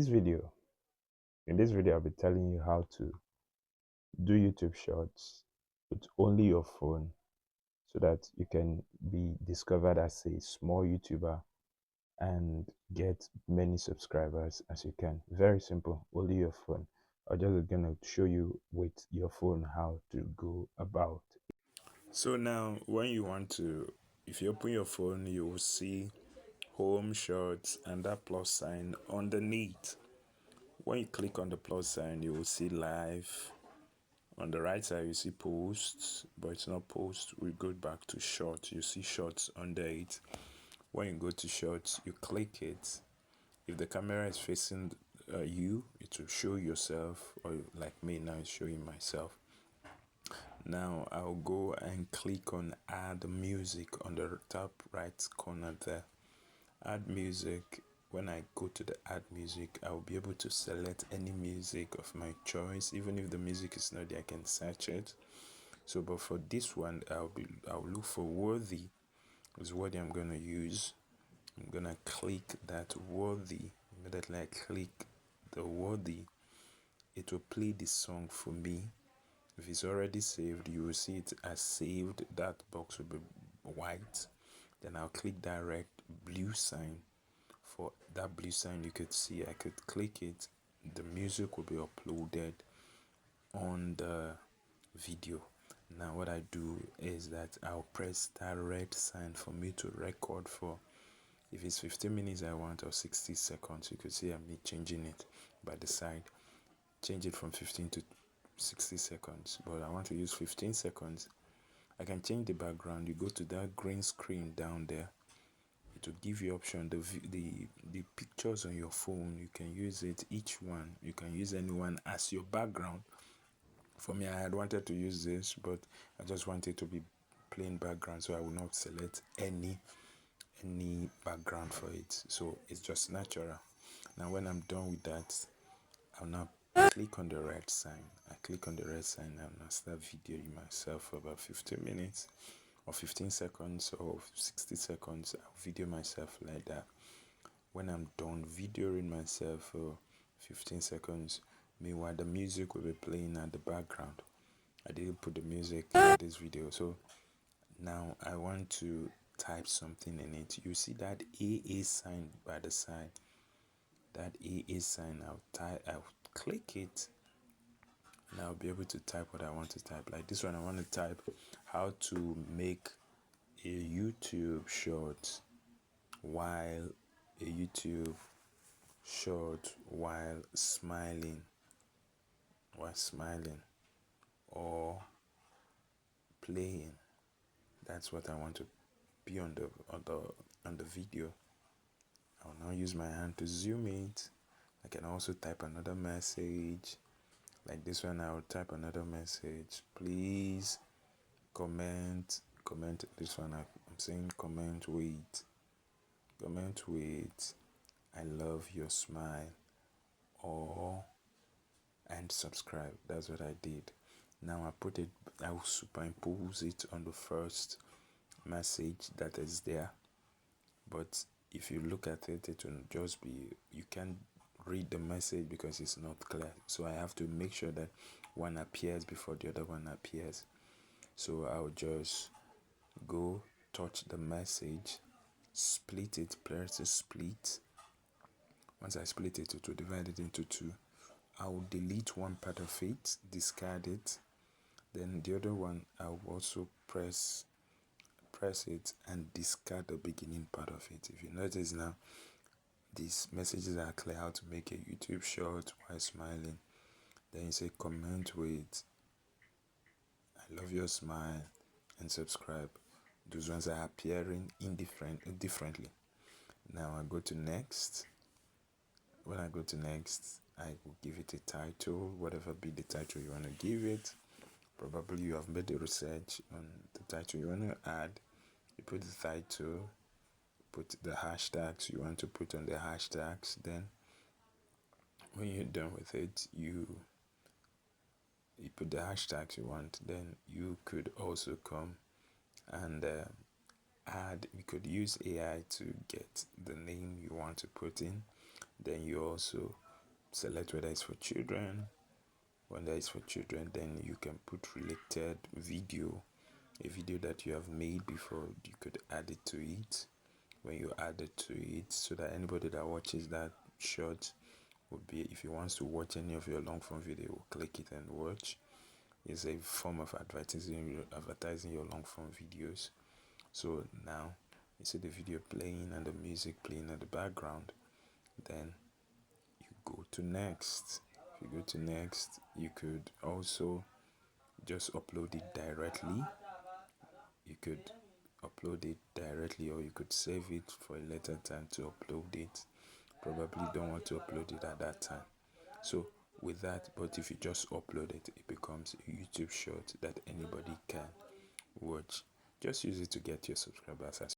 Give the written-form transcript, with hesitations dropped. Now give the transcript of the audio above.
This video, in this video, I'll be telling you how to do YouTube Shorts with only your phone so that you can be discovered as a small YouTuber and get many subscribers as you can. Very simple, only your phone. I'm just gonna show you with your phone how to go about. So now when you want to, if you open your phone, you will see home shorts and that plus sign underneath. When you click on the plus sign, you will see live. On the right side, you see posts, but it's not post. We go back to shorts. You see shorts under it. When you go to shorts, you click it. If the camera is facing you, it will show yourself, or like me now, it's showing myself. Now I'll go and click on add music on the top right corner there. Add music. When I go to the add music, I'll be able to select any music of my choice. Even if the music is not there, I can search it. So but for this one, I'll look for Worthy is what I'm gonna use. I'm gonna click that Worthy. Immediately I click the Worthy, it will play the song for me. If it's already saved, you will see it as saved. That box will be white. Then I'll click that red blue sign. For that blue sign, you could see I could click it. The music will be uploaded on the video. Now what I do is that I'll press that red sign for me to record for. If it's 15 minutes I want, or 60 seconds, you could see I'm changing it by the side. Change it from 15 to 60 seconds, but I want to use 15 seconds. I can change the background. You go to that green screen down there. It will give you option. The pictures on your phone, you can use it, each one. You can use anyone as your background. For me, I had wanted to use this, but I just wanted to be plain background, so I will not select any background for it. So it's just natural. Now when I'm done with that, I'll now click on the red sign. I click on the red sign and I'll start videoing myself for about 15 minutes or 15 seconds or 60 seconds. I'll video myself like that. When I'm done videoing myself for 15 seconds, meanwhile the music will be playing at the background. I didn't put the music in this video, so now I want to type something in it. You see that AA sign by the side. That AA sign, I'll click it and I'll be able to type what I want to type. Like this one, I want to type how to make a YouTube short while smiling, or playing. That's what I want to be on the video. I'll now use my hand to zoom it. I can also type another message. Like this one, I'll type another message. Please comment. This one, I'm saying comment with. I love your smile, or and subscribe. That's what I did. Now I will superimpose it on the first message that is there. But if you look at it, it will just be, you can't read the message because it's not clear. So I have to make sure that one appears before the other one appears. So I'll just go touch the message, split it, press split. Once I split it, it will divide it into two. I will delete one part of it, discard it. Then the other one, I'll also press it and discard the beginning part of it. If you notice now, these messages are clear. How to make a YouTube short while smiling. Then you say comment with I love your smile and subscribe. Those ones are appearing differently. Now I go to next. When I go to next, I will give it a title, whatever be the title you want to give it. Probably you have made a research on the title you want to add. You put the title, put the hashtags you want to put on the hashtags. Then when you're done with it, you put the hashtags you want. Then you could also come and add, you could use AI to get the name you want to put in. Then you also select whether it's for children. When that is for children, then you can put related video, a video that you have made before. You could add it to it. When you add it to it, so that anybody that watches that short would be, if he wants to watch any of your long form video, will click it and watch. It's a form of advertising your long form videos. So now you see the video playing and the music playing in the background. Then you go to next. If you go to next, you could also just upload it directly. You could upload it directly, or you could save it for a later time to upload it. Probably don't want to upload it at that time. So with that, but if you just upload it, it becomes a YouTube short that anybody can watch. Just use it to get your subscribers as